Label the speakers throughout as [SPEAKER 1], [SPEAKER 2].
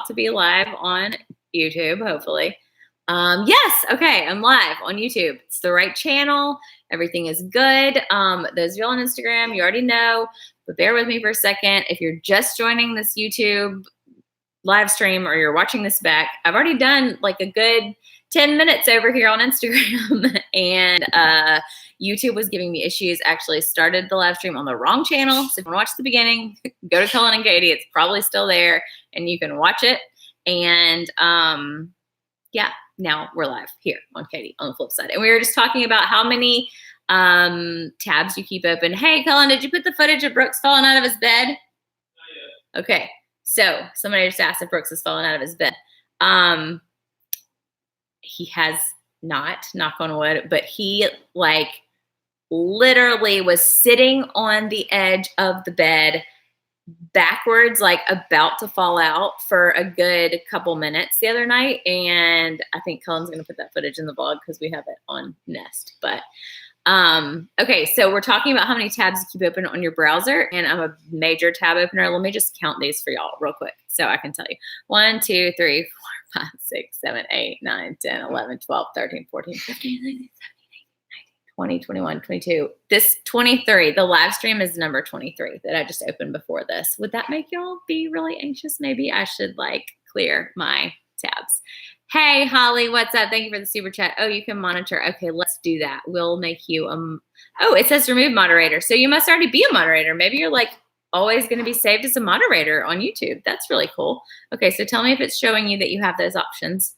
[SPEAKER 1] to be live on YouTube, hopefully. Yes, okay, I'm live on YouTube. It's the right channel. Everything is good. Those of you on Instagram, you already know, but bear with me for a second. If you're just joining this YouTube live stream or you're watching this back, I've already done like a good 10 minutes over here on Instagram and YouTube was giving me issues. Actually started the live stream on the wrong channel. So if you want to watch the beginning, go to Cullen and Katie. It's probably still there and you can watch it. And yeah, now we're live here on Katie on the flip side. And we were just talking about how many tabs you keep open. Hey, Cullen, did you put the footage of Brooks falling out of his bed? Not yet. Okay. So somebody just asked if Brooks has fallen out of his bed. He has not, knock on wood, but he like literally was sitting on the edge of the bed backwards, like about to fall out for a good couple minutes the other night. And I think Cullen's going to put that footage in the vlog because we have it on Nest. But okay, so we're talking about how many tabs you keep open on your browser, and I'm a major tab opener. Let me just count these for y'all real quick so I can tell you. 1, 2, 3, 4, 5, 6, 7, 8, 9, 10, 11, 12, 13, 14, 15, 16, 17, 18, 19, 20, 21, 22. This 23, the live stream is number 23 that I just opened before this. Would that make y'all be really anxious? Maybe I should like clear my tabs. Hey, Holly, what's up? Thank you for the super chat. Oh, you can monitor. Okay, let's do that. We'll make you oh, it says remove moderator. So you must already be a moderator. Maybe you're like always going to be saved as a moderator on YouTube. That's really cool. Okay, so tell me if it's showing you that you have those options.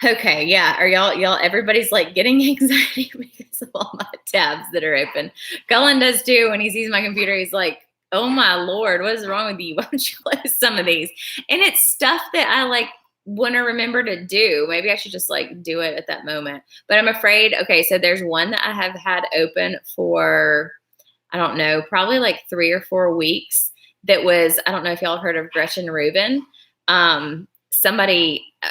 [SPEAKER 1] Okay, yeah. Are y'all everybody's like getting anxiety because of all my tabs that are open. Cullen does too. When he sees my computer, he's like, oh my Lord, what is wrong with you? Why don't you close some of these? And it's stuff that I like want to remember to do. Maybe I should just like do it at that moment. But I'm afraid, okay, so there's one that I have had open for, I don't know, probably like 3 or 4 weeks that was, I don't know if y'all have heard of Gretchen Rubin.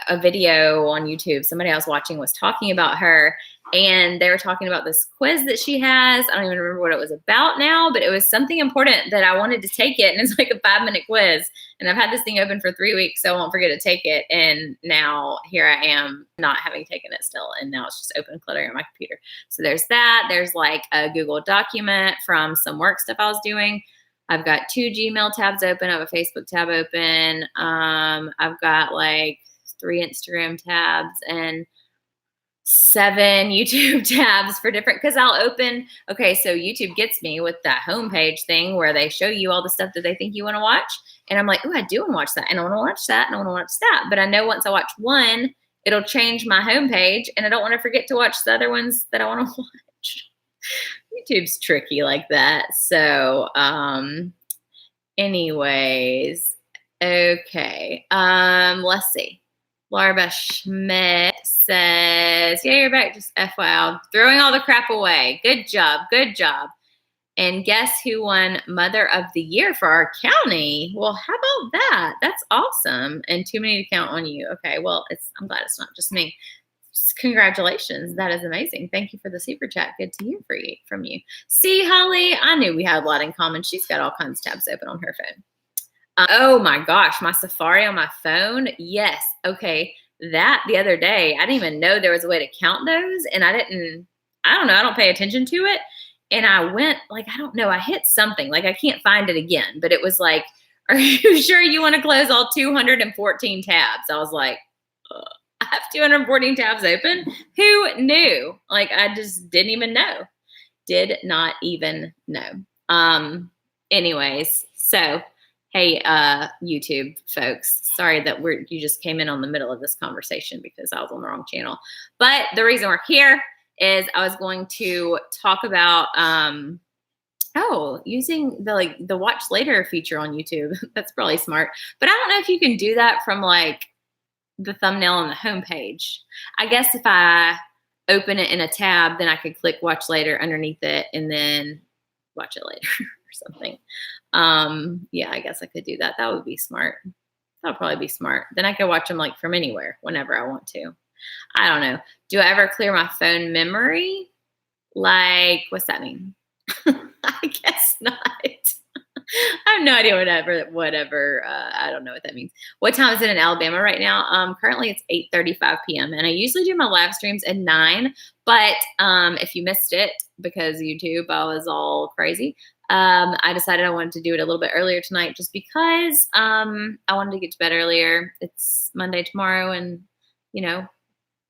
[SPEAKER 1] A video on YouTube, somebody I was watching was talking about her, and they were talking about this quiz that she has. I don't even remember what it was about now, but it was something important that I wanted to take it. And it's like a 5-minute quiz. And I've had this thing open for 3 weeks, so I won't forget to take it. And now here I am not having taken it still. And now it's just open cluttering on my computer. So there's that. There's like a Google document from some work stuff I was doing. I've got 2 Gmail tabs open. I have a Facebook tab open. I've got like 3 Instagram tabs and 7 YouTube tabs for different, because I'll open, okay, so YouTube gets me with that homepage thing where they show you all the stuff that they think you want to watch. And I'm like, oh, I do want to watch that. And I want to watch that. And I want to watch that. But I know once I watch one, it'll change my homepage. And I don't want to forget to watch the other ones that I want to watch. YouTube's tricky like that. So, anyways, okay. Let's see. Laura Schmidt says, yeah, you're back. Just FYI, throwing all the crap away. Good job. Good job. And guess who won Mother of the Year for our county? Well, how about that? That's awesome. And too many to count on you. Okay, well, I'm glad it's not just me. Congratulations. That is amazing. Thank you for the super chat. Good to hear from you. See, Holly, I knew we had a lot in common. She's got all kinds of tabs open on her phone. Oh my gosh, my Safari on my phone. Yes. Okay. That the other day, I didn't even know there was a way to count those. And I don't know. I don't pay attention to it. And I went like, I don't know. I hit something like I can't find it again, but it was like, are you sure you want to close all 214 tabs? I was like, I have 214 tabs open. Who knew? Like, I just didn't even know. Did not even know. Anyways, so hey, YouTube folks, sorry that you just came in on the middle of this conversation because I was on the wrong channel. But the reason we're here is I was going to talk about, using the watch later feature on YouTube. That's probably smart. But I don't know if you can do that from like the thumbnail on the homepage. I guess if I open it in a tab, then I could click watch later underneath it and then watch it later or something. Yeah, I guess I could do that. That would be smart. That would probably be smart. Then I could watch them like from anywhere, whenever I want to. I don't know. Do I ever clear my phone memory? Like, what's that mean? I guess not. I have no idea whatever. I don't know what that means. What time is it in Alabama right now? Currently it's 8:35 p.m. and I usually do my live streams at 9. But if you missed it because YouTube, I was all crazy. I decided I wanted to do it a little bit earlier tonight, just because I wanted to get to bed earlier. It's Monday tomorrow, and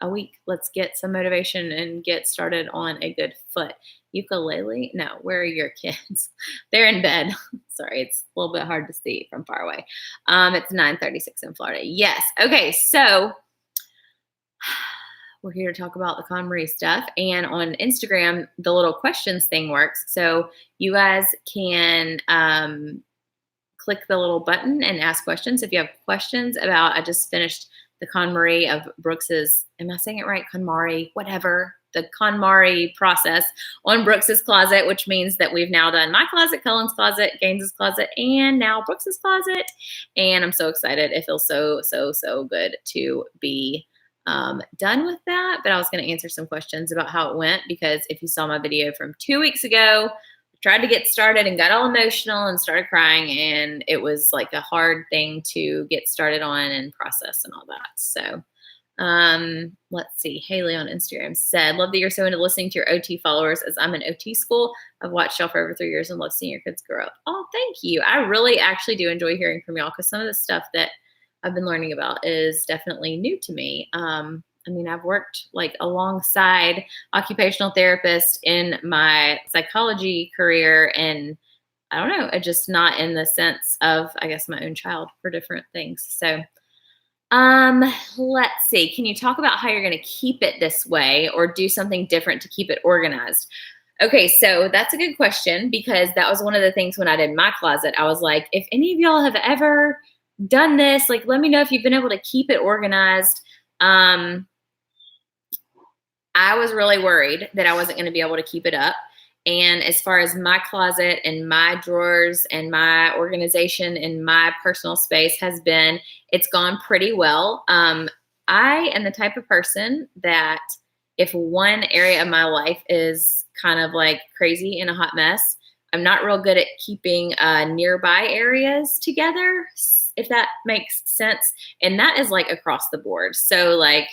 [SPEAKER 1] a week. Let's get some motivation and get started on a good foot. Ukulele? No, where are your kids? They're in bed. Sorry, it's a little bit hard to see from far away. It's 9:36 in Florida. Yes. Okay, so we're here to talk about the Konmari stuff. And on Instagram, the little questions thing works. So you guys can click the little button and ask questions. If you have questions about, I just finished the Konmari of Brooks's, am I saying it right? Konmari, whatever. The Konmari process on Brooks's closet, which means that we've now done my closet, Cullen's closet, Gaines's closet, and now Brooks's closet. And I'm so excited. It feels so, so, so good to be done with that. But I was going to answer some questions about how it went, because if you saw my video from 2 weeks ago, tried to get started and got all emotional and started crying, and it was like a hard thing to get started on and process and all that. So let's see. Haley on Instagram said, love that you're so into listening to your OT followers, as I'm in OT school. I've watched y'all for over 3 years and love seeing your kids grow up. Oh, thank you. I really actually do enjoy hearing from y'all, because some of the stuff that I've been learning about is definitely new to me. I mean, I've worked like alongside occupational therapists in my psychology career, and I don't know, just not in the sense of, I guess, my own child, for different things. So, let's see. Can you talk about how you're going to keep it this way, or do something different to keep it organized? Okay, so that's a good question, because that was one of the things when I did my closet. I was like, if any of y'all have ever done this, like, let me know if you've been able to keep it organized. I was really worried that I wasn't going to be able to keep it up. And as far as my closet and my drawers and my organization in my personal space has been, it's gone pretty well. I am the type of person that if one area of my life is kind of like crazy and a hot mess, I'm not real good at keeping nearby areas together, if that makes sense. And that is like across the board. So like,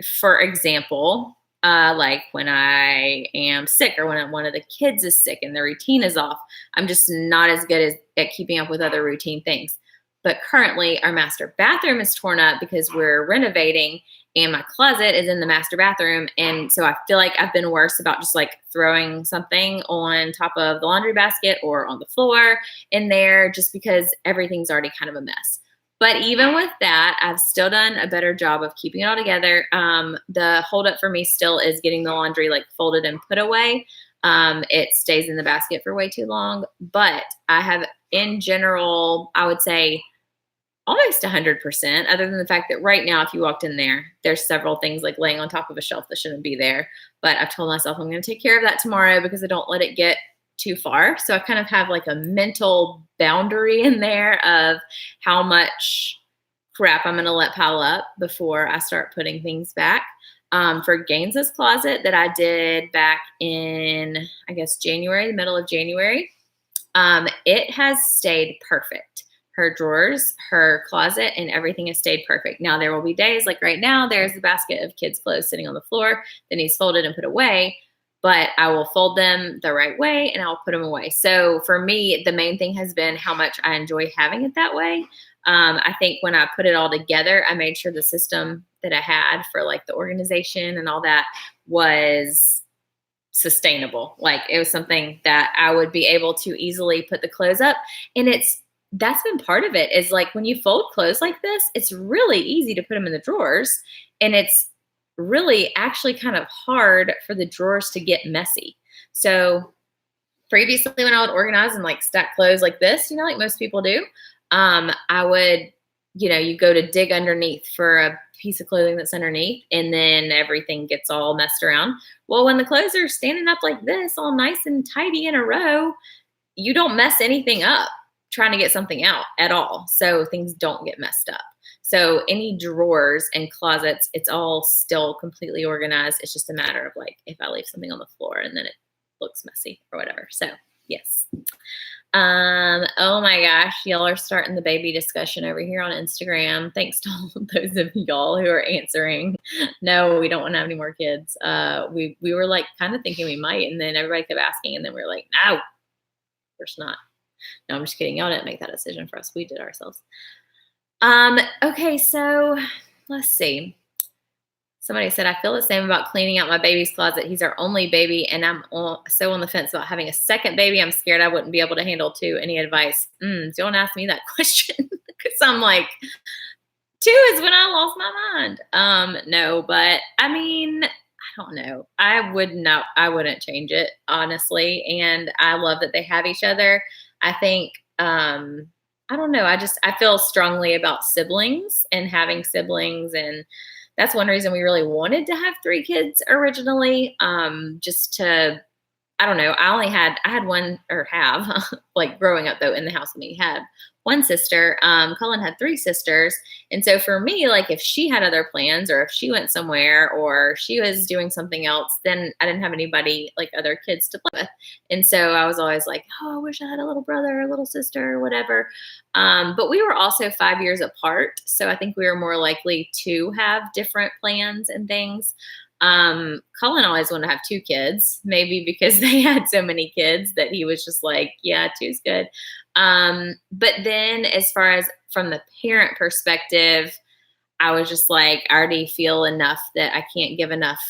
[SPEAKER 1] for example, like when I am sick, or when one of the kids is sick and the routine is off, I'm just not as good at keeping up with other routine things. But currently our master bathroom is torn up because we're renovating, and my closet is in the master bathroom. And so I feel like I've been worse about just like throwing something on top of the laundry basket or on the floor in there, just because everything's already kind of a mess. But even with that, I've still done a better job of keeping it all together. The holdup for me still is getting the laundry like folded and put away. It stays in the basket for way too long. But I have, in general, I would say almost 100%, other than the fact that right now, if you walked in there, there's several things like laying on top of a shelf that shouldn't be there. But I've told myself I'm going to take care of that tomorrow, because I don't let it get too far. So I kind of have like a mental boundary in there of how much crap I'm going to let pile up before I start putting things back. For Gaines's closet that I did back in, I guess, January, the middle of January, it has stayed perfect. Her drawers, her closet, and everything has stayed perfect. Now, there will be days like right now, there's a basket of kids' clothes sitting on the floor that needs folded and put away, but I will fold them the right way and I'll put them away. So for me, the main thing has been how much I enjoy having it that way. I think when I put it all together, I made sure the system that I had for like the organization and all that was sustainable. Like it was something that I would be able to easily put the clothes up. And that's been part of it, is like when you fold clothes like this, it's really easy to put them in the drawers, and it's really actually kind of hard for the drawers to get messy. So previously when I would organize and like stack clothes like this, like most people do, I would, you go to dig underneath for a piece of clothing that's underneath, and then everything gets all messed around. Well, when the clothes are standing up like this, all nice and tidy in a row, you don't mess anything up trying to get something out at all. So things don't get messed up. So any drawers and closets, it's all still completely organized. It's just a matter of like, if I leave something on the floor and then it looks messy or whatever. So yes. Oh my gosh, y'all are starting the baby discussion over here on Instagram. Thanks to all of those of y'all who are answering. No, we don't want to have any more kids. We were like kind of thinking we might, and then everybody kept asking, and then we were like, no, of course not. No, I'm just kidding. Y'all didn't make that decision for us. We did ourselves. Okay, so let's see. Somebody said, I feel the same about cleaning out my baby's closet. He's our only baby, and I'm so on the fence about having a second baby. I'm scared I wouldn't be able to handle two. Any advice? Don't ask me that question, because I'm like, two is when I lost my mind. No, but I mean, I don't know. I wouldn't change it, honestly. And I love that they have each other. I think, I don't know. I feel strongly about siblings and having siblings, and that's one reason we really wanted to have 3 kids originally. Just to, I don't know. I had one, or have, like growing up though in the house with me, had one sister. Cullen had 3 sisters. And so for me, like if she had other plans, or if she went somewhere, or she was doing something else, then I didn't have anybody, like other kids to play with. And so I was always like, oh, I wish I had a little brother, or a little sister, or whatever. But we were also 5 years apart. So I think we were more likely to have different plans and things. Cullen always wanted to have 2 kids, maybe because they had so many kids that he was just like, yeah, 2's good. But then as far as from the parent perspective, I was just like, I already feel enough that I can't give enough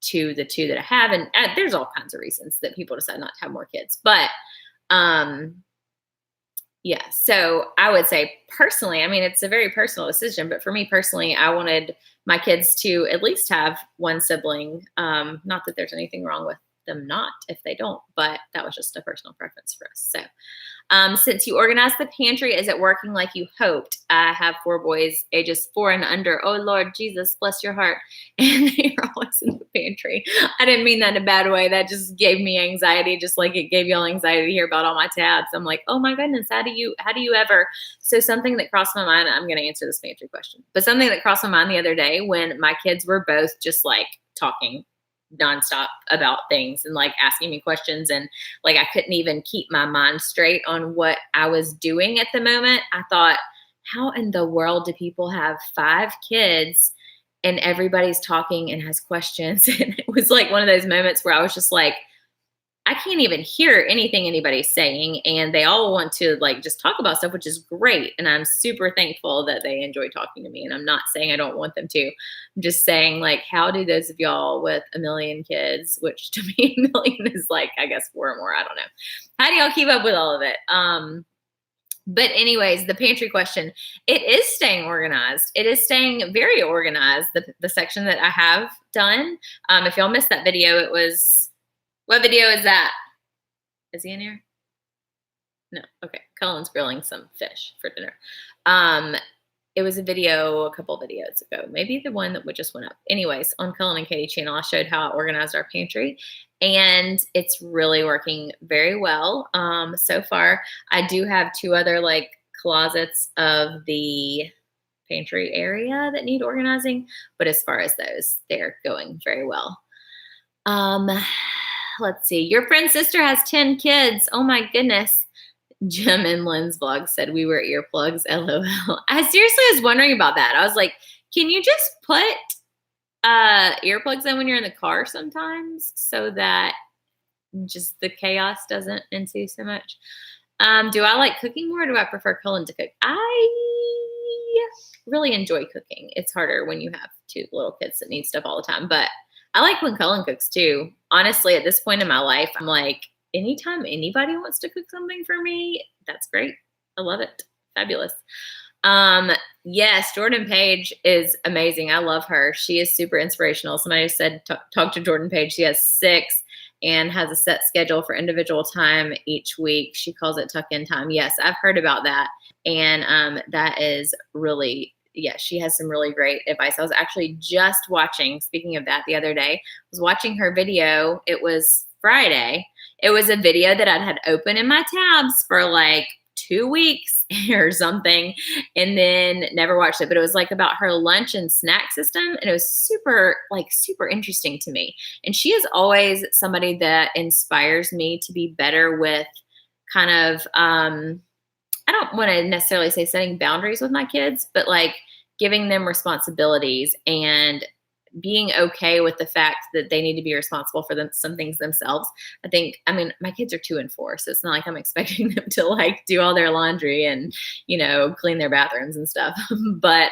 [SPEAKER 1] to the 2 that I have. And there's all kinds of reasons that people decide not to have more kids. But yeah, so I would say personally, I mean, it's a very personal decision, but for me personally, I wanted my kids to at least have one sibling. Not that there's anything wrong with them not if they don't, but that was just a personal preference for us. So since you organized the pantry, is it working like you hoped? I have 4 boys, ages 4 and under. Oh, Lord Jesus, bless your heart. And they are always in the pantry. I didn't mean that in a bad way. That just gave me anxiety, just like it gave y'all anxiety to hear about all my tabs. I'm like, oh my goodness, how do you ever? So something that crossed my mind, I'm going to answer this pantry question, but something that crossed my mind the other day when my kids were both just like talking nonstop about things and like asking me questions, and like I couldn't even keep my mind straight on what I was doing at the moment. I thought, how in the world do people have 5 kids and everybody's talking and has questions? And it was like one of those moments where I was just like, I can't even hear anything anybody's saying, and they all want to like just talk about stuff, which is great. And I'm super thankful that they enjoy talking to me. And I'm not saying I don't want them to. I'm just saying, like, how do those of y'all with a million kids, which to me a million is like, I guess 4 or more, I don't know. How do y'all keep up with all of it? But anyways, the pantry question, it is staying organized. It is staying very organized. The section that I have done. If y'all missed that video, it was, what video is that? Is he in here? No. Okay. Cullen's grilling some fish for dinner. It was a video a couple of videos ago, maybe the one that just went up. Anyways, on Cullen and Katie channel, I showed how I organized our pantry, and it's really working very well. So far, I do have 2 other like closets of the pantry area that need organizing, but as far as those, they're going very well. Let's see. Your friend's sister has 10 kids. Oh my goodness. Jim in Lynn's vlog said we were earplugs. LOL. I seriously was wondering about that. I was like, can you just put earplugs in when you're in the car sometimes so that just the chaos doesn't ensue so much? Do I like cooking more, or do I prefer Cullen to cook? I really enjoy cooking. It's harder when you have 2 little kids that need stuff all the time, but I like when Cullen cooks too. Honestly, at this point in my life, I'm like, anytime anybody wants to cook something for me, that's great. I love it. Fabulous. Yes, Jordan Page is amazing. I love her. She is super inspirational. Somebody said, talk to Jordan Page. She has 6 and has a set schedule for individual time each week. She calls it tuck-in time. Yes, I've heard about that. And that is really, yeah, she has some really great advice. I was actually just watching, speaking of that, the other day, I was watching her video. It was Friday. It was a video that I'd had open in my tabs for like 2 weeks or something, and then never watched it. But it was like about her lunch and snack system, and it was super interesting to me. And she is always somebody that inspires me to be better with kind of, I don't want to necessarily say setting boundaries with my kids, but like giving them responsibilities and being okay with the fact that they need to be responsible for some things themselves. I mean, my kids are 2 and 4, so it's not like I'm expecting them to like do all their laundry and, clean their bathrooms and stuff. But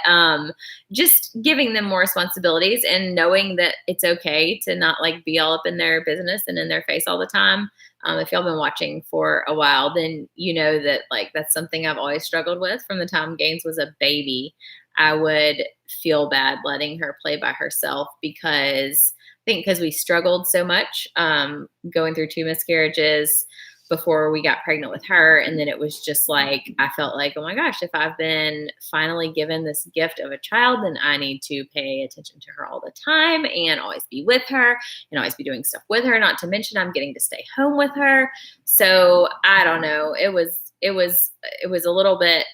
[SPEAKER 1] just giving them more responsibilities and knowing that it's okay to not like be all up in their business and in their face all the time. If y'all been watching for a while, then you know that like that's something I've always struggled with from the time Gaines was a baby. I would feel bad letting her play by herself because we struggled so much going through 2 miscarriages before we got pregnant with her. And then it was just like, I felt like, oh my gosh, if I've been finally given this gift of a child, then I need to pay attention to her all the time and always be with her and always be doing stuff with her. Not to mention I'm getting to stay home with her. So I don't know. It was a little bit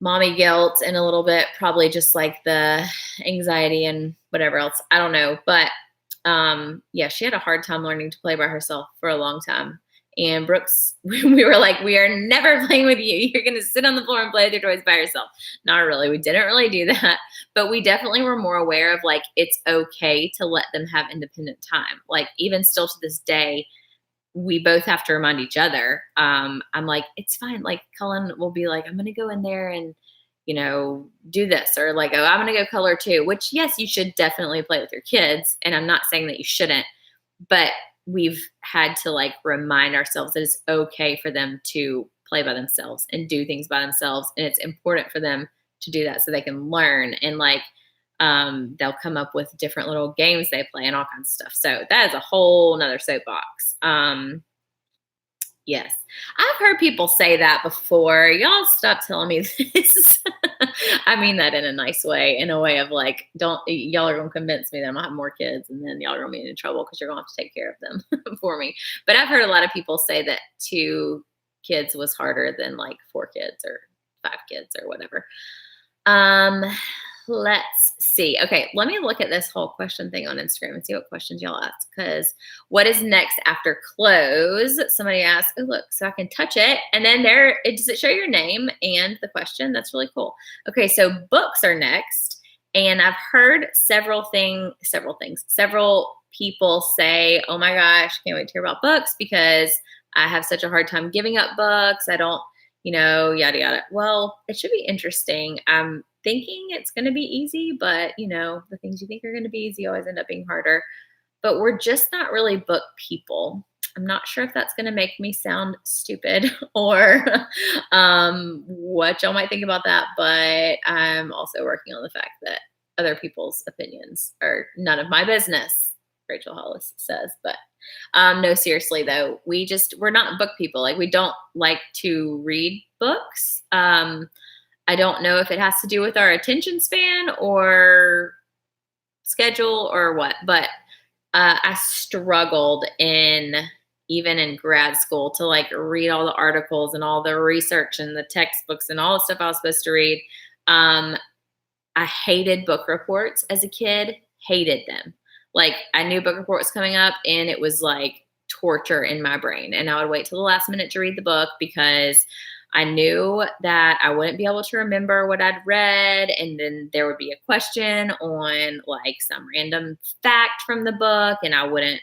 [SPEAKER 1] mommy guilt and a little bit probably just like the anxiety and whatever else. I don't know. But yeah, she had a hard time learning to play by herself for a long time. And Brooks, we were like, we are never playing with you. You're going to sit on the floor and play with your toys by yourself. Not really. We didn't really do that. But we definitely were more aware of like, it's okay to let them have independent time. Like even still to this day, we both have to remind each other. I'm like, it's fine. Like Cullen will be like, I'm going to go in there and, do this, or like, oh, I'm going to go color too, which yes, you should definitely play with your kids. And I'm not saying that you shouldn't, but we've had to like remind ourselves that it's okay for them to play by themselves and do things by themselves. And it's important for them to do that so they can learn. And like, they'll come up with different little games they play and all kinds of stuff. So that is a whole nother soapbox. Yes. I've heard people say that before. Y'all stop telling me this. I mean that in a nice way, in a way of like, y'all are going to convince me that I'm going to have more kids and then y'all are going to be in trouble because you're going to have to take care of them for me. But I've heard a lot of people say that 2 kids was harder than like 4 kids or 5 kids or whatever. Let's see. Okay, let me look at this whole question thing on Instagram and see what questions y'all ask. Because what is next after close? Somebody asked, oh, look, so I can touch it. And then does it show your name and the question? That's really cool. Okay, so books are next. And I've heard several people say, oh my gosh, can't wait to hear about books because I have such a hard time giving up books. I don't, yada, yada. Well, it should be interesting. I'm thinking it's going to be easy, but the things you think are going to be easy always end up being harder. But we're just not really book people. I'm not sure if that's going to make me sound stupid or what y'all might think about that, but I'm also working on the fact that other people's opinions are none of my business, Rachel Hollis says. But no, seriously though, we're not book people. Like we don't like to read books. I don't know if it has to do with our attention span or schedule or what, but I struggled even in grad school to like read all the articles and all the research and the textbooks and all the stuff I was supposed to read. I hated book reports as a kid, hated them. Like I knew book report was coming up and it was like torture in my brain. And I would wait till the last minute to read the book because I knew that I wouldn't be able to remember what I'd read. And then there would be a question on like some random fact from the book and I wouldn't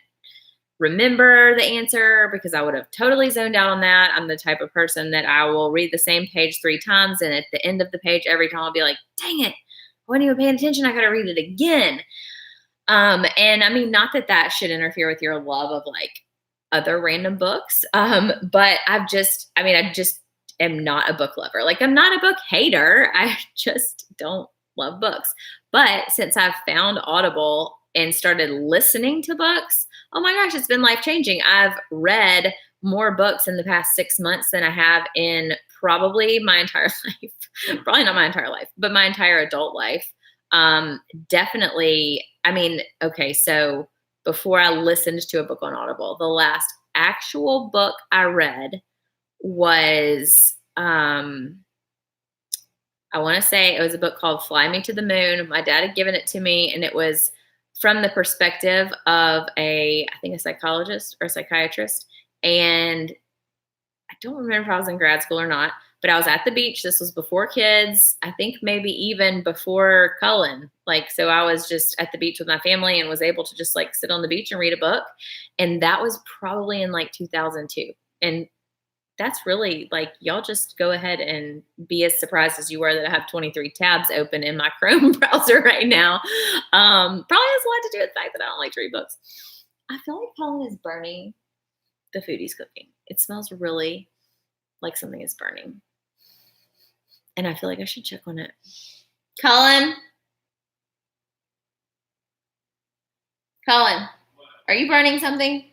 [SPEAKER 1] remember the answer because I would have totally zoned out on that. I'm the type of person that I will read the same page 3 times. And at the end of the page, every time I'll be like, dang it, I wasn't even paying attention. I got to read it again. And I mean, not that should interfere with your love of like other random books. But I just am not a book lover. Like I'm not a book hater. I just don't love books. But since I've found Audible and started listening to books, oh my gosh, it's been life-changing. I've read more books in the past 6 months than I have in probably my entire life. Probably not my entire life, but my entire adult life. Definitely. I mean, okay, so before I listened to a book on Audible, the last actual book I read was, I want to say it was a book called Fly Me to the Moon. My dad had given it to me, and it was from the perspective of I think a psychologist or a psychiatrist. And I don't remember if I was in grad school or not, but I was at the beach. This was before kids. I think maybe even before Cullen. Like, so I was just at the beach with my family and was able to just like sit on the beach and read a book. And that was probably in like 2002. And that's really like, y'all just go ahead and be as surprised as you were that I have 23 tabs open in my Chrome browser right now. Probably has a lot to do with the fact that I don't like to read books. I feel like Cullen is burning the food he's cooking. It smells really like something is burning. And I feel like I should check on it. Cullen? Cullen, are you burning something?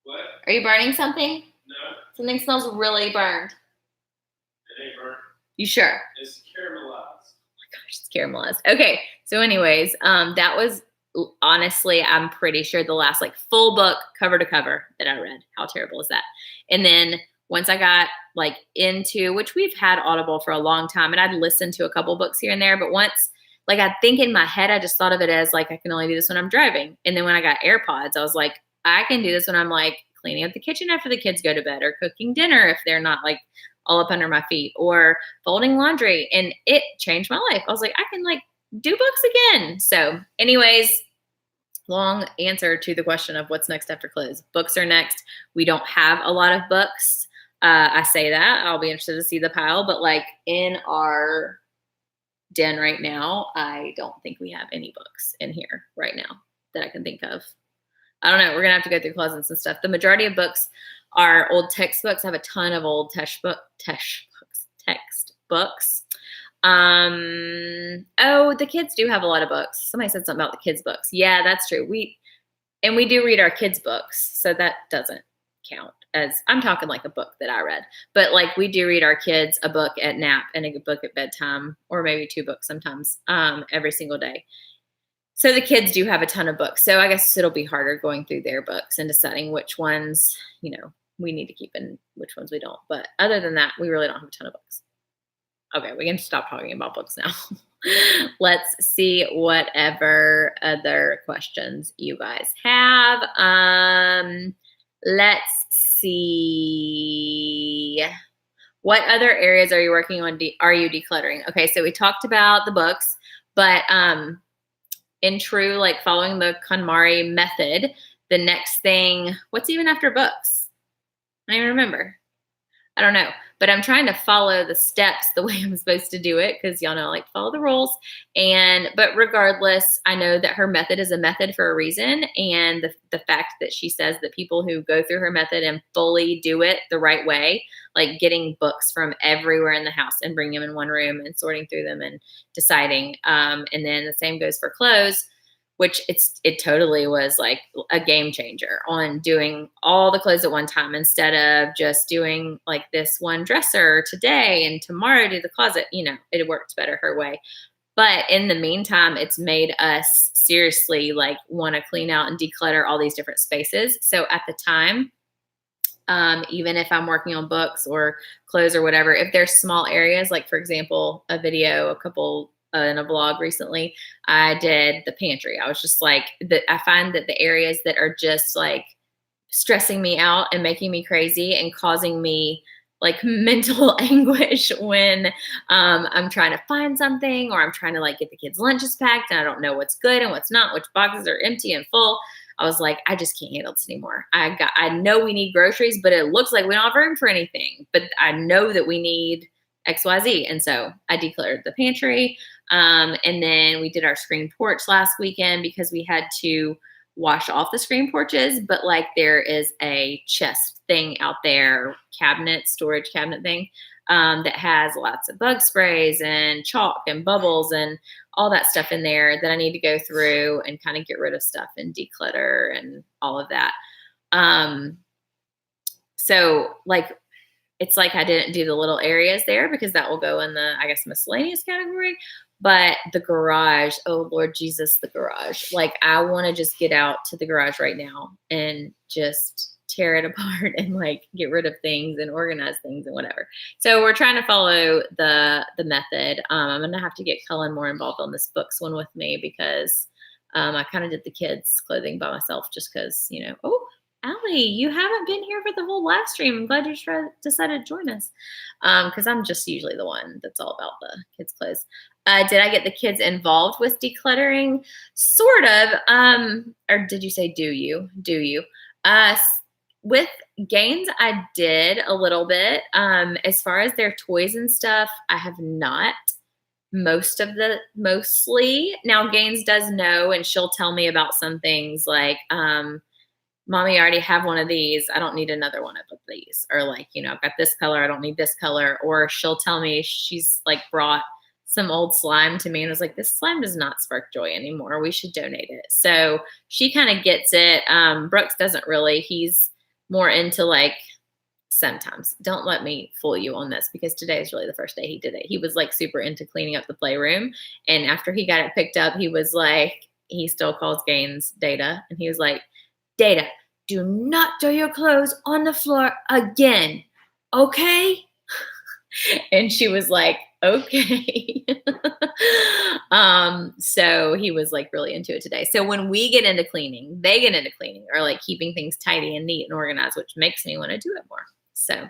[SPEAKER 2] What?
[SPEAKER 1] Are you burning something?
[SPEAKER 2] No.
[SPEAKER 1] Something smells really burned.
[SPEAKER 2] It ain't burnt.
[SPEAKER 1] You sure?
[SPEAKER 2] It's caramelized.
[SPEAKER 1] Oh my gosh, it's caramelized. Okay, so anyways, that was honestly, I'm pretty sure the last like full book cover to cover that I read. How terrible is that? And then once I got like into, which we've had Audible for a long time, and I'd listened to a couple books here and there, but once, like I think in my head, I just thought of it as like, I can only do this when I'm driving. And then when I got AirPods, I was like, I can do this when I'm like cleaning up the kitchen after the kids go to bed, or cooking dinner if they're not like all up under my feet, or folding laundry. And it changed my life. I was like, I can like do books again. So anyways, long answer to the question of what's next after clothes. Books are next. We don't have a lot of books. I say that. I'll be interested to see the pile, but like in our den right now, I don't think we have any books in here right now that I can think of. I don't know. We're going to have to go through closets and stuff. The majority of books are old textbooks. I have a ton of old textbooks. Oh, the kids do have a lot of books. Somebody said something about the kids' books. Yeah, that's true. We do read our kids' books, so that doesn't count as, I'm talking like a book that I read. But like we do read our kids a book at nap and a book at bedtime, or maybe 2 books sometimes, every single day. So the kids do have a ton of books. So I guess it'll be harder going through their books and deciding which ones, we need to keep and which ones we don't. But other than that, we really don't have a ton of books. Okay, we can stop talking about books now. Let's see whatever other questions you guys have. Let's see. What other areas are you working on? Are you decluttering? Okay, so we talked about the books, but in true, like following the KonMari method, the next thing, what's even after books? I don't even remember. I don't know, but I'm trying to follow the steps the way I'm supposed to do it, because y'all know I like to follow the rules. But regardless, I know that her method is a method for a reason. And the fact that she says that people who go through her method and fully do it the right way, like getting books from everywhere in the house and bringing them in one room and sorting through them and deciding. And then the same goes for clothes, which it totally was like a game changer on doing all the clothes at one time instead of just doing like this one dresser today and tomorrow do the closet. It worked better her way. But in the meantime, it's made us seriously like want to clean out and declutter all these different spaces. So at the time, even if I'm working on books or clothes or whatever, if there's small areas, like for example, a video, in a vlog recently, I did the pantry. I was just like, I find that the areas that are just like stressing me out and making me crazy and causing me like mental anguish when I'm trying to find something, or I'm trying to like get the kids' lunches packed and I don't know what's good and what's not, which boxes are empty and full. I was like, I just can't handle this anymore. I know we need groceries, but it looks like we don't have room for anything. But I know that we need XYZ. And so I decluttered the pantry. And then we did our screen porch last weekend because we had to wash off the screen porches, but like there is a chest thing out there, storage cabinet thing, that has lots of bug sprays and chalk and bubbles and all that stuff in there that I need to go through and kind of get rid of stuff and declutter and all of that. So like, it's like I didn't do the little areas there because that will go in the, I guess, miscellaneous category. But the garage, oh Lord Jesus, the garage. Like I want to just get out to the garage right now and just tear it apart and like get rid of things and organize things and whatever. So we're trying to follow the method. I'm going to have to get Cullen more involved on this books one with me because I kind of did the kids' clothing by myself just because, Allie, you haven't been here for the whole live stream. I'm glad you decided to join us. Because I'm just usually the one that's all about the kids' clothes. Did I get the kids involved with decluttering? Sort of. Or did you say do you? Do you? With Gaines, I did a little bit. As far as their toys and stuff, I have not. Mostly. Now Gaines does know, and she'll tell me about some things like, Mommy, I already have one of these. I don't need another one of these. Or like, I've got this color. I don't need this color. Or she'll tell me she's like brought some old slime to me and was like, this slime does not spark joy anymore. We should donate it. So she kind of gets it. Brooks doesn't really. He's more into like, sometimes. Don't let me fool you on this because today is really the first day he did it. He was like super into cleaning up the playroom. And after he got it picked up, he was like, he still calls Gaines Data. And he was like, Data, do not throw your clothes on the floor again. Okay? And she was like, okay. So he was like really into it today. So when we get into cleaning, they get into cleaning or like keeping things tidy and neat and organized, which makes me want to do it more. So,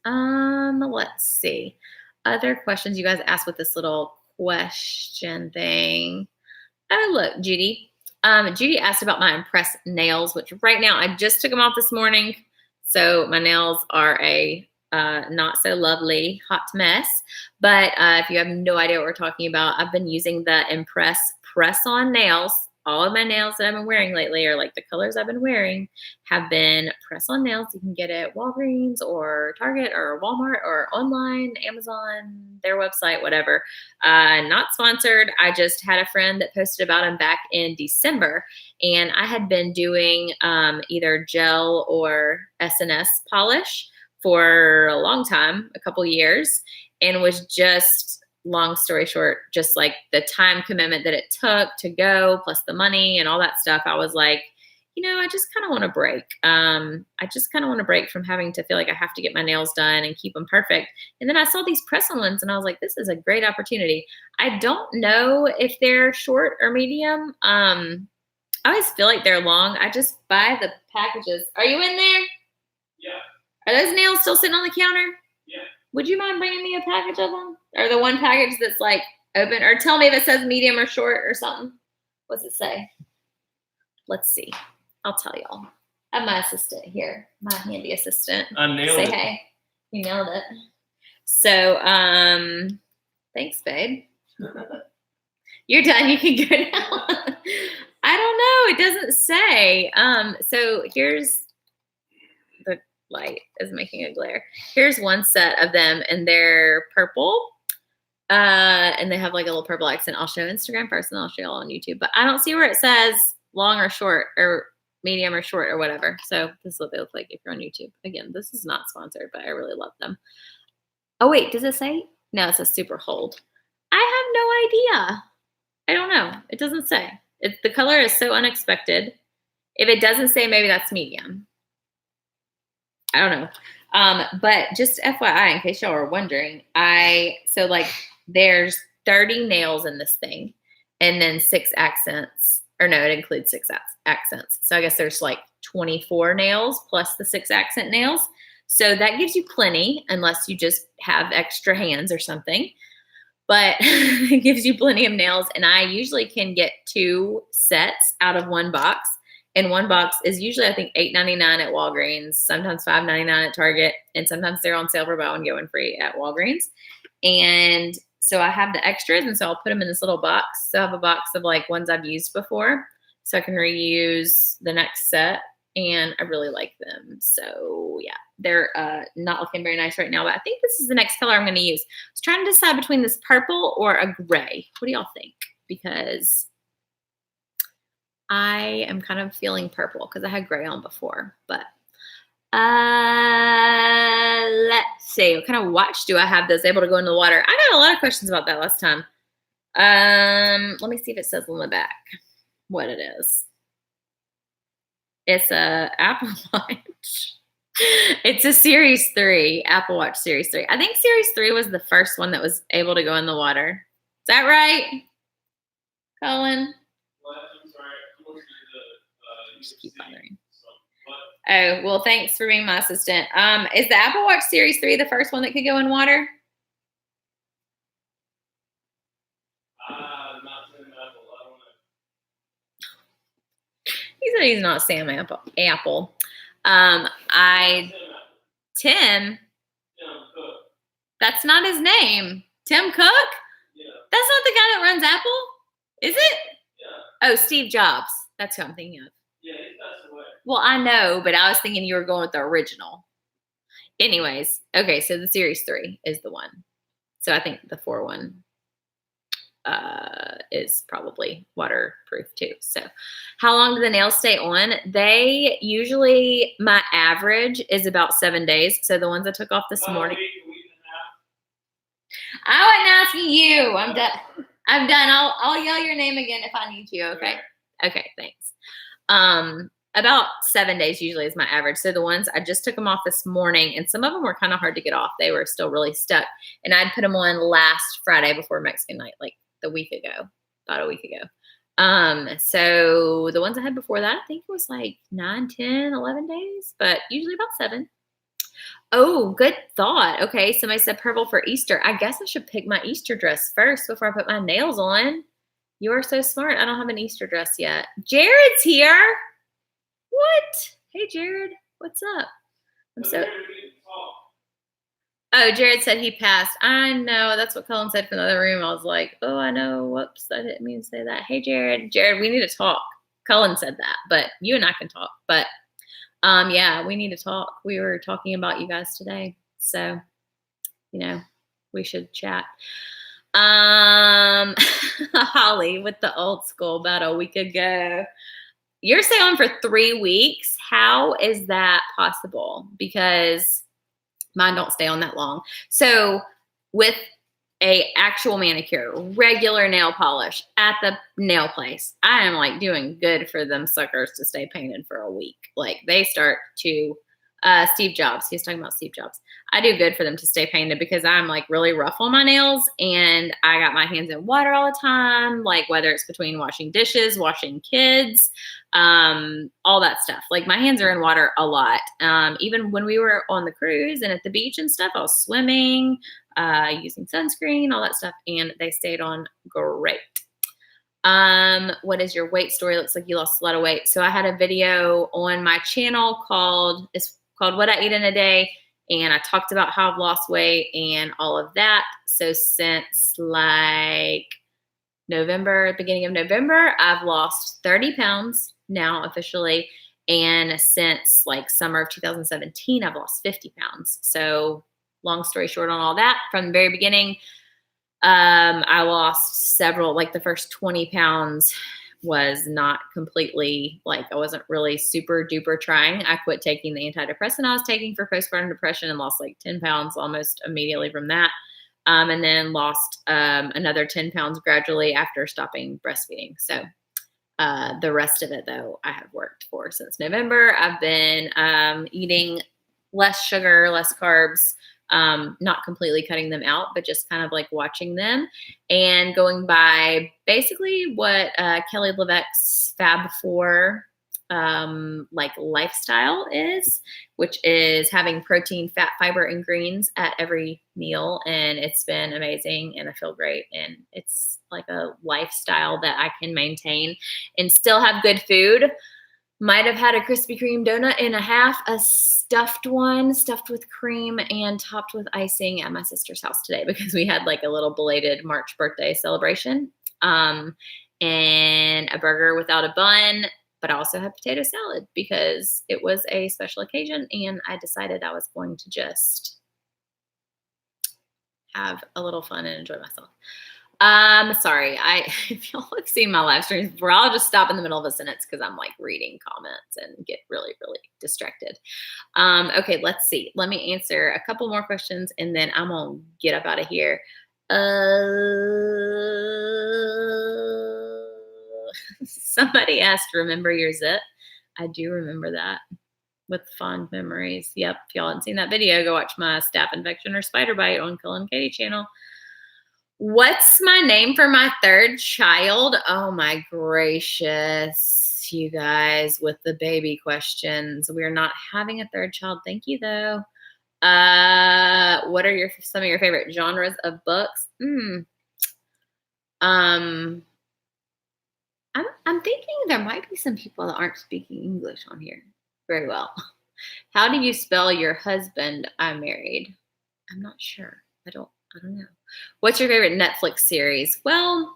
[SPEAKER 1] let's see. Other questions you guys asked with this little question thing. Oh, look, Judy. Judy asked about my impressed nails, which right now I just took them off this morning. So my nails are a not so lovely hot mess. But if you have no idea what we're talking about, I've been using the Impress press-on nails. All of my nails that I've been wearing lately, or like the colors I've been wearing, have been press-on nails. You can get it at Walgreens or Target or Walmart or online, Amazon, their website, whatever. Not sponsored. I just had a friend that posted about them back in December, and I had been doing either gel or SNS polish for a long time, a couple years, and was just, long story short, just like the time commitment that it took to go, plus the money and all that stuff, I was like, I just kind of want to break. I just kind of want to break from having to feel like I have to get my nails done and keep them perfect. And then I saw these press-on ones and I was like, this is a great opportunity. I don't know if they're short or medium. I always feel like they're long. I just buy the packages. Are you in there?
[SPEAKER 2] Yeah.
[SPEAKER 1] Are those nails still sitting on the counter?
[SPEAKER 2] Yeah.
[SPEAKER 1] Would you mind bringing me a package of them? Or the one package that's like open? Or tell me if it says medium or short or something. What's it say? Let's see. I'll tell y'all. I have my assistant here, my handy assistant.
[SPEAKER 2] I nailed it.
[SPEAKER 1] Say hey. You nailed it. So, thanks, babe. You're done. You can go now. I don't know. It doesn't say. So here's the light is making a glare. Here's one set of them, and they're purple. And they have like a little purple accent. I'll show Instagram first, and I'll show y'all on YouTube. But I don't see where it says long or short or medium or short or whatever. So this is what they look like if you're on YouTube. Again, this is not sponsored, but I really love them. Oh wait, does it say? No, it says super hold. I have no idea. I don't know. It doesn't say. The color is so unexpected. If it doesn't say, maybe that's medium. I don't know. But just FYI, in case y'all are wondering, there's 30 nails in this thing, and then 6 accents. Or no, it includes 6 accents. So I guess there's like 24 nails plus the 6 accent nails. So that gives you plenty, unless you just have extra hands or something. But it gives you plenty of nails. And I usually can get 2 sets out of one box. And one box is usually, I think, $8.99 at Walgreens, sometimes $5.99 at Target, and sometimes they're on sale for buy one, get one free at Walgreens. And so I have the extras, and so I'll put them in this little box. So I have a box of like ones I've used before, so I can reuse the next set, and I really like them. So yeah, they're not looking very nice right now, but I think this is the next color I'm going to use. I was trying to decide between this purple or a gray. What do y'all think? Because I am kind of feeling purple because I had gray on before, but let's see. What kind of watch do I have that's able to go in the water? I got a lot of questions about that last time. Let me see if it says on the back what it is. It's a Apple Watch. It's a Series 3, Apple Watch Series 3. I think Series 3 was the first one that was able to go in the water. Is that right, Colin?
[SPEAKER 2] What? I'm sorry.
[SPEAKER 1] Just keep bothering. Oh, well, thanks for being my assistant. Is the Apple Watch Series 3 the first one that could go in water?
[SPEAKER 2] Not Tim Apple. I don't know.
[SPEAKER 1] He said he's not Sam Apple. Tim,
[SPEAKER 2] Tim Cook.
[SPEAKER 1] that's not his name. Tim Cook?
[SPEAKER 2] Yeah.
[SPEAKER 1] That's not the guy that runs Apple? Is it?
[SPEAKER 2] Yeah.
[SPEAKER 1] Oh, Steve Jobs. That's who I'm thinking of.
[SPEAKER 2] Yeah, he passed away.
[SPEAKER 1] Well, I know, but I was thinking you were going with the original. Anyways, okay, so the Series 3 is the one. So I think the 4 one is probably waterproof too. So how long do the nails stay on? They usually, my average is about 7 days. So the ones I took off this morning.
[SPEAKER 2] A week and a half.
[SPEAKER 1] I wasn't asking you. I'm done. I'm done. I'll yell your name again if I need you. Okay. Okay. Thanks. About 7 days usually is my average. So the ones I just took them off this morning, and some of them were kind of hard to get off. They were still really stuck, and I'd put them on last Friday before Mexican night, like about a week ago. So the ones I had before that, I think it was like 9, 10, 11 days, but usually about 7. Oh, good thought. Okay, somebody said purple for Easter. I guess I should pick my Easter dress first before I put my nails on. You are so smart. I don't have an Easter dress yet. Jared's here. What? Hey, Jared. What's up? Oh, Jared said he passed. I know. That's what Colin said from the other room. I was like, oh, I know. Whoops. I didn't mean to say that. Hey, Jared. Jared, we need to talk. Colin said that, but you and I can talk. But yeah, we need to talk. We were talking about you guys today. So, we should chat. Holly with the old school about a week ago. You're staying on for 3 weeks. How is that possible? Because mine don't stay on that long. So with a actual manicure, regular nail polish at the nail place, I am like doing good for them suckers to stay painted for a week. Like they start to, Steve Jobs, he was talking about Steve Jobs. I do good for them to stay painted because I'm like really rough on my nails and I got my hands in water all the time. Like whether it's between washing dishes, washing kids, all that stuff. Like my hands are in water a lot. Even when we were on the cruise and at the beach and stuff, I was swimming, using sunscreen, all that stuff. And they stayed on great. What is your weight story? Looks like you lost a lot of weight. So I had a video on my channel called What I Eat in a Day. And I talked about how I've lost weight and all of that. So since like beginning of November, I've lost 30 pounds now officially. And since like summer of 2017, I've lost 50 pounds. So long story short on all that, from the very beginning, I lost several, like the first 20 pounds was not completely, like I wasn't really super duper trying. I quit taking the antidepressant I was taking for postpartum depression and lost like 10 pounds almost immediately from that. And then lost another 10 pounds gradually after stopping breastfeeding. So the rest of it, though, I have worked for since November. I've been eating less sugar, less carbs, not completely cutting them out, but just kind of like watching them and going by basically what Kelly LeVeque's Fab 4 like lifestyle is, which is having protein, fat, fiber, and greens at every meal. And it's been amazing and I feel great. And it's like a lifestyle that I can maintain and still have good food. Might have had a Krispy Kreme donut and a half, a stuffed one, stuffed with cream and topped with icing at my sister's house today because we had like a little belated March birthday celebration. And a burger without a bun, but I also had potato salad because it was a special occasion and I decided I was going to just have a little fun and enjoy myself. Sorry, if y'all have seen my live streams before, I'll just stop in the middle of a sentence because I'm like reading comments and get really, really distracted. Okay, let's see. Let me answer a couple more questions and then I'm gonna get up out of here. Somebody asked, remember your zit? I do remember that with fond memories. Yep, if y'all haven't seen that video, go watch my staph infection or spider bite on Colin Katie channel. What's my name for my third child? Oh my gracious. you guys with the baby questions. We're not having a third child. Thank you, though. What are some of your favorite genres of books? I'm thinking there might be some people that aren't speaking English on here very well. How do you spell your husband? I'm married. I'm not sure. I don't know. What's your favorite Netflix series? Well,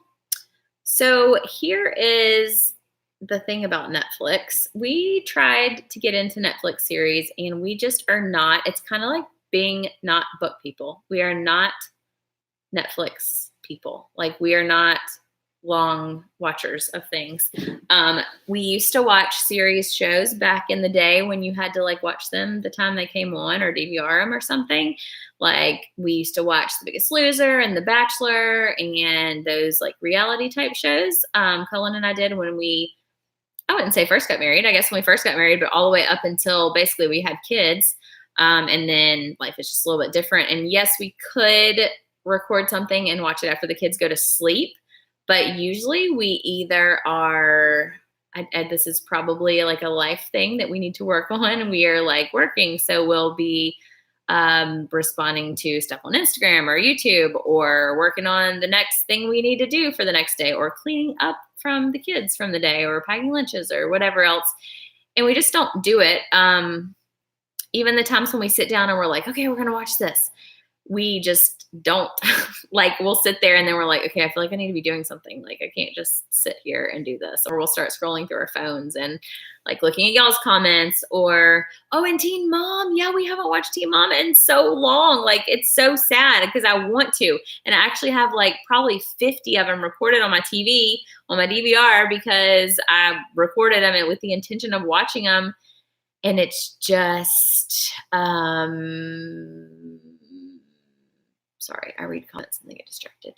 [SPEAKER 1] so here is the thing about Netflix. We tried to get into Netflix series and we just are not. It's kind of like being not book people. We are not Netflix people. Like, we are not long watchers of things. We used to watch series shows back in the day when you had to like watch them the time they came on or DVR them or something. Like, we used to watch The Biggest Loser and The Bachelor and those like reality type shows. Cullen and I did when I wouldn't say first got married. I guess when we first got married, but all the way up until basically we had kids. And then life is just a little bit different. And yes, we could record something and watch it after the kids go to sleep. But usually we either are, this is probably like a life thing that we need to work on. We are like working. So we'll be responding to stuff on Instagram or YouTube or working on the next thing we need to do for the next day or cleaning up from the kids from the day or packing lunches or whatever else. And we just don't do it. Even the times when we sit down and we're like, okay, we're going to watch this. We just don't. Like, we'll sit there and then we're like, okay, I feel like I need to be doing something. Like, I can't just sit here and do this. Or we'll start scrolling through our phones and like looking at y'all's comments or, oh, and Teen Mom. Yeah, we haven't watched Teen Mom in so long. Like, it's so sad because I want to. And I actually have like probably 50 of them recorded on my TV, on my DVR, because I recorded them with the intention of watching them. And it's just, sorry, I read comments and they get distracted.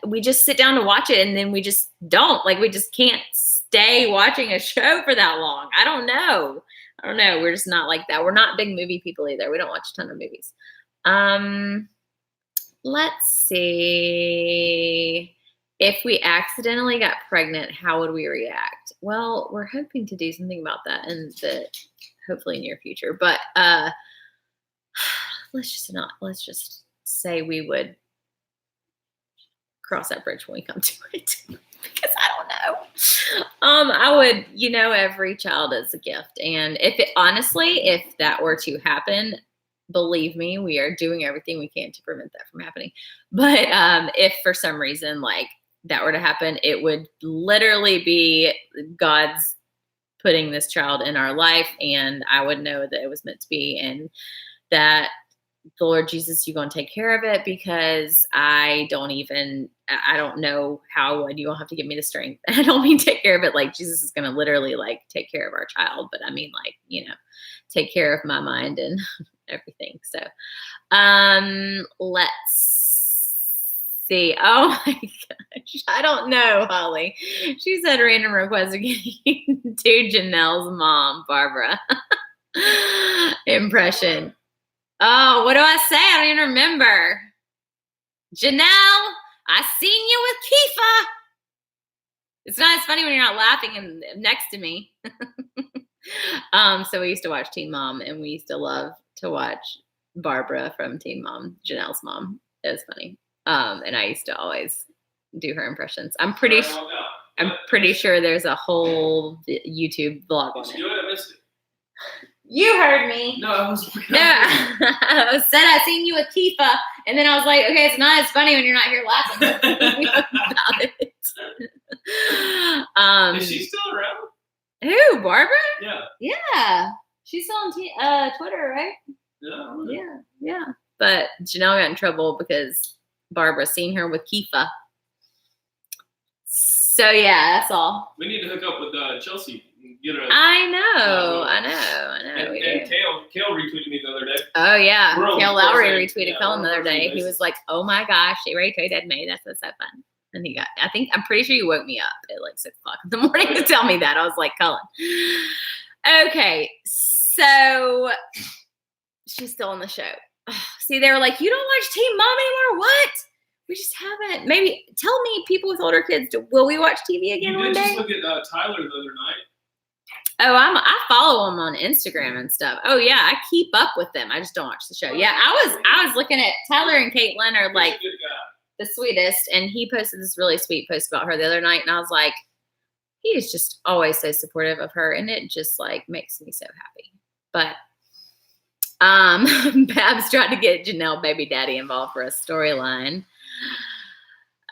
[SPEAKER 1] We just sit down to watch it and then we just don't. Like, we just can't stay watching a show for that long. I don't know. We're just not like that. We're not big movie people either. We don't watch a ton of movies. Let's see. If we accidentally got pregnant, how would we react? Well, we're hoping to do something about that in the hopefully near future. But let's just say we would cross that bridge when we come to it. Because I don't know. I would, every child is a gift. And if that were to happen, believe me, we are doing everything we can to prevent that from happening. But if for some reason like that were to happen, it would literally be God's putting this child in our life, and I would know that it was meant to be, and that the Lord Jesus, you're going to take care of it, because I don't know how you don't have to give me the strength. I don't mean take care of it like Jesus is going to literally like take care of our child, but I mean like, take care of my mind and everything. So, let's see. Oh my gosh. I don't know, Holly. She said random request again to Janelle's mom, Barbara. Impression. Oh, what do I say? I don't even remember. Janelle, I seen you with Kifa. It's not as funny when you're not laughing next to me. So we used to watch Teen Mom, and we used to love to watch Barbara from Teen Mom, Janelle's mom. It was funny. And I used to always do her impressions. I'm pretty sure there's a whole YouTube vlog on it.
[SPEAKER 2] I missed it.
[SPEAKER 1] You heard me.
[SPEAKER 2] No, I was.
[SPEAKER 1] No, I said I seen you with Tifa, and then I was like, okay, it's not as funny when you're not here laughing about it.
[SPEAKER 2] Is she still around?
[SPEAKER 1] Who, Barbara?
[SPEAKER 2] Yeah.
[SPEAKER 1] Yeah, she's still on Twitter, right? Yeah. But Janelle got in trouble because Barbara seen her with Kifa. So yeah, that's all.
[SPEAKER 2] We need to hook up with Chelsea. Get her.
[SPEAKER 1] I know.
[SPEAKER 2] And Kale retweeted me the other day.
[SPEAKER 1] Oh yeah, Kale Lowry retweeted Cullen the other day. He was like, "Oh my gosh, she retweeted me. That's so fun." And I'm pretty sure you woke me up at like 6 o'clock in the morning to tell me that. I was like, Cullen. Okay, so she's still on the show. See, they were like, "You don't watch Teen Mom anymore? What? We just haven't. Maybe tell me, people with older kids, will we watch TV again one day?
[SPEAKER 2] You did just look at Tyler the other night.
[SPEAKER 1] Oh, I follow them on Instagram and stuff. Oh yeah, I keep up with them. I just don't watch the show. Yeah, I was looking at Tyler and Caitlin are like the sweetest, and he posted this really sweet post about her the other night, and I was like, he is just always so supportive of her, and it just like makes me so happy. But Babs tried to get Janelle baby daddy involved for a storyline.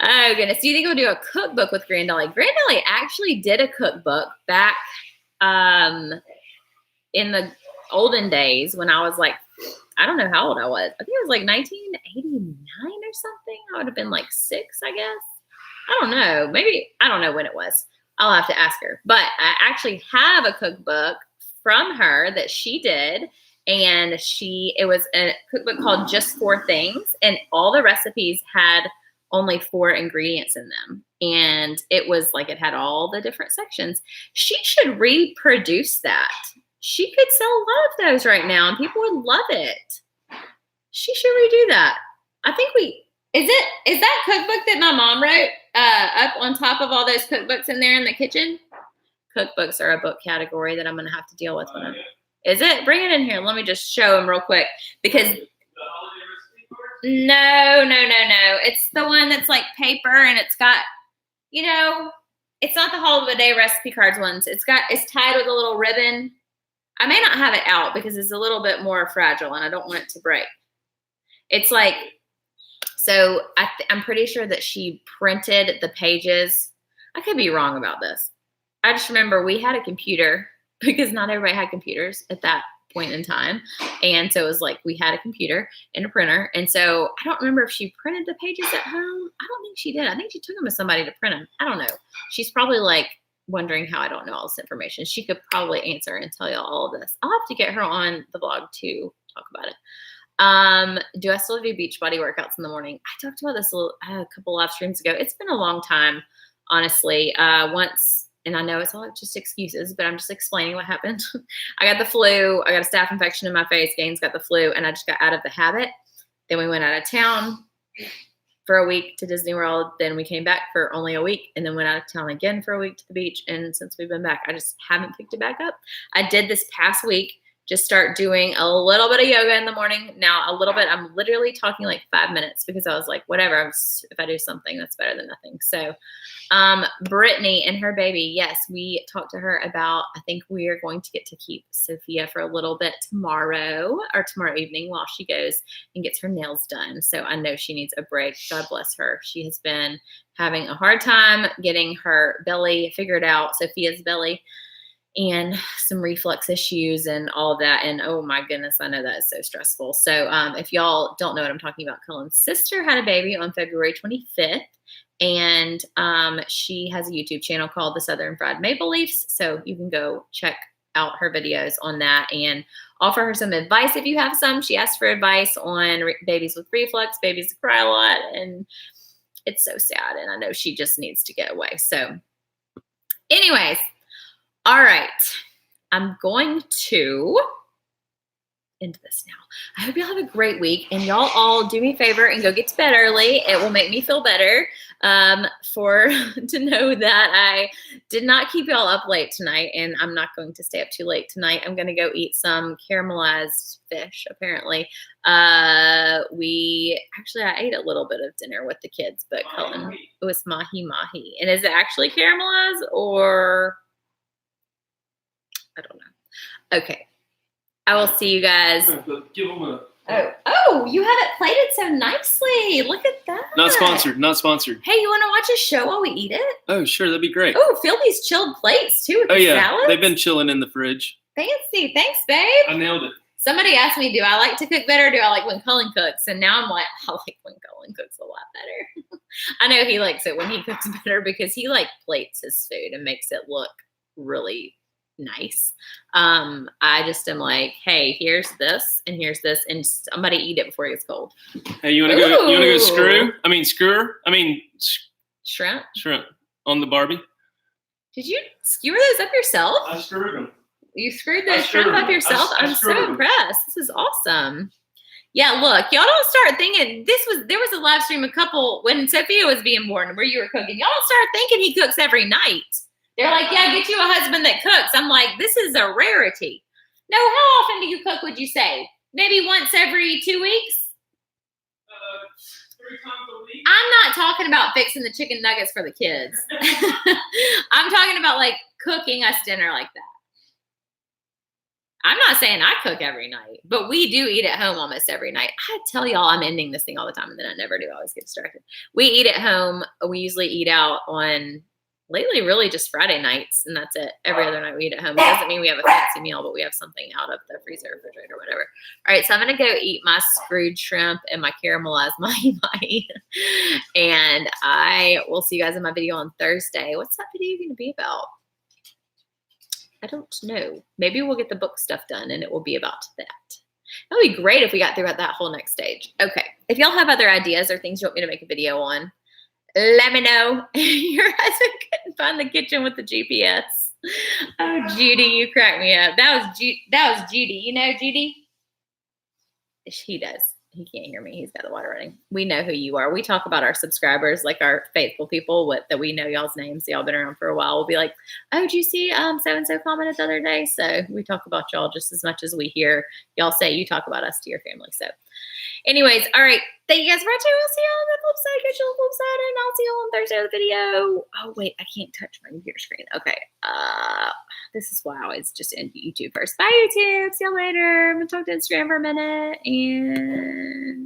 [SPEAKER 1] Oh goodness, do you think we'll do a cookbook with Grandolly? Grandolly actually did a cookbook back in the olden days when I was like, I don't know how old I was. I think it was like 1989 or something. I would have been like 6, I guess. I don't know. Maybe, I don't know when it was. I'll have to ask her. But I actually have a cookbook from her that she did. And it was a cookbook called Just 4 Things. And all the recipes had only 4 ingredients in them. And it was like, it had all the different sections. She should reproduce that. She could sell a lot of those right now and people would love it. She should redo that. I think is that cookbook that my mom wrote up on top of all those cookbooks in there in the kitchen? Cookbooks are a book category that I'm going to have to deal with. Is it? Bring it in here. Let me just show them real quick because no. It's the one that's like paper and it's got, it's not the holiday recipe cards ones. It's tied with a little ribbon. I may not have it out because it's a little bit more fragile and I don't want it to break. It's like, so I'm pretty sure that she printed the pages. I could be wrong about this. I just remember we had a computer because not everybody had computers at that point in time. And so it was like we had a computer and a printer. And so I don't remember if she printed the pages at home. I don't think she did. I think she took them to somebody to print them. I don't know. She's probably like wondering how I don't know all this information. She could probably answer and tell y'all all of this. I'll have to get her on the blog to talk about it. Do I still do beach body workouts in the morning? I talked about this a couple live streams ago. It's been a long time, honestly. Once, and I know it's all just excuses, but I'm just explaining what happened. I got the flu. I got a staph infection in my face. Gaines got the flu, and I just got out of the habit. Then we went out of town for a week to Disney World. Then we came back for only a week and then went out of town again for a week to the beach. And since we've been back, I just haven't picked it back up. I did this past week, just start doing a little bit of yoga in the morning. Now a little bit, I'm literally talking like 5 minutes because I was like, whatever, if I do something, that's better than nothing. So Brittany and her baby, yes, we talked to her about, I think we are going to get to keep Sophia for a little bit tomorrow evening while she goes and gets her nails done. So I know she needs a break. God bless her. She has been having a hard time getting her belly figured out, Sophia's belly, and some reflux issues and all of that. And oh my goodness, I know that is so stressful. So if y'all don't know what I'm talking about, Cullen's sister had a baby on February 25th. And she has a YouTube channel called The Southern Fried Maple Leafs. So you can go check out her videos on that and offer her some advice if you have some. She asked for advice on babies with reflux, babies that cry a lot. And it's so sad. And I know she just needs to get away. So anyways, all right. I'm going to end this now. I hope y'all have a great week, and y'all all do me a favor and go get to bed early. It will make me feel better to know that I did not keep y'all up late tonight, and I'm not going to stay up too late tonight. I'm going to go eat some caramelized fish, apparently. I ate a little bit of dinner with the kids, but Cullen, it was mahi-mahi. And is it actually caramelized or I don't know. Okay. I will see you guys.
[SPEAKER 2] Give them a...
[SPEAKER 1] Oh, you have it plated so nicely. Look at that.
[SPEAKER 3] Not sponsored.
[SPEAKER 1] Hey, you want to watch a show while we eat it?
[SPEAKER 3] Oh, sure. That'd be great.
[SPEAKER 1] Oh, feel these chilled plates too with the salads.
[SPEAKER 3] They've been chilling in the fridge.
[SPEAKER 1] Fancy. Thanks, babe.
[SPEAKER 2] I nailed it.
[SPEAKER 1] Somebody asked me, do I like to cook better or do I like when Cullen cooks? And now I'm like, I like when Cullen cooks a lot better. I know he likes it when he cooks better because he like plates his food and makes it look really nice. I just am like, hey, here's this and here's this, and somebody eat it before it gets cold.
[SPEAKER 3] Hey, you wanna go shrimp on the Barbie?
[SPEAKER 1] Did you skewer those up yourself?
[SPEAKER 2] I screwed them.
[SPEAKER 1] You screwed those shrimp up yourself? I'm so impressed. This is awesome. Yeah, look, y'all don't start thinking there was a live stream when Sophia was being born where you were cooking. Y'all don't start thinking he cooks every night. They're like, yeah, get you a husband that cooks. I'm like, this is a rarity. No, how often do you cook, would you say? Maybe once every 2 weeks?
[SPEAKER 2] 3 times a week.
[SPEAKER 1] I'm not talking about fixing the chicken nuggets for the kids. I'm talking about like cooking us dinner like that. I'm not saying I cook every night, but we do eat at home almost every night. I tell y'all I'm ending this thing all the time, and then I never do. I always get distracted. We eat at home. We usually eat out on, lately, really just Friday nights, and that's it. Every other night we eat at home. It doesn't mean we have a fancy meal, but we have something out of the freezer, refrigerator, whatever. All right, so I'm going to go eat my screwed shrimp and my caramelized mahi-mahi, and I will see you guys in my video on Thursday. What's that video going to be about? I don't know. Maybe we'll get the book stuff done and it will be about that. That would be great if we got through that whole next stage. Okay. If y'all have other ideas or things you want me to make a video on, let me know. Your husband couldn't find the kitchen with the GPS. Oh, Judy, you cracked me up. That was Judy. You know Judy? He does. He can't hear me. He's got the water running. We know who you are. We talk about our subscribers, like our faithful people that we know y'all's names. Y'all been around for a while. We'll be like, oh, did you see so-and-so commented the other day? So we talk about y'all just as much as we hear y'all say you talk about us to your family. So anyways, all right. Thank you guys for watching. We'll see y'all on the flip side. Catch you on the flip side, and I'll see y'all on Thursday with the video. Oh, wait. I can't touch my computer screen. Okay. This is why I always just end YouTube first. Bye, YouTube. See y'all later. I'm going to talk to Instagram for a minute. And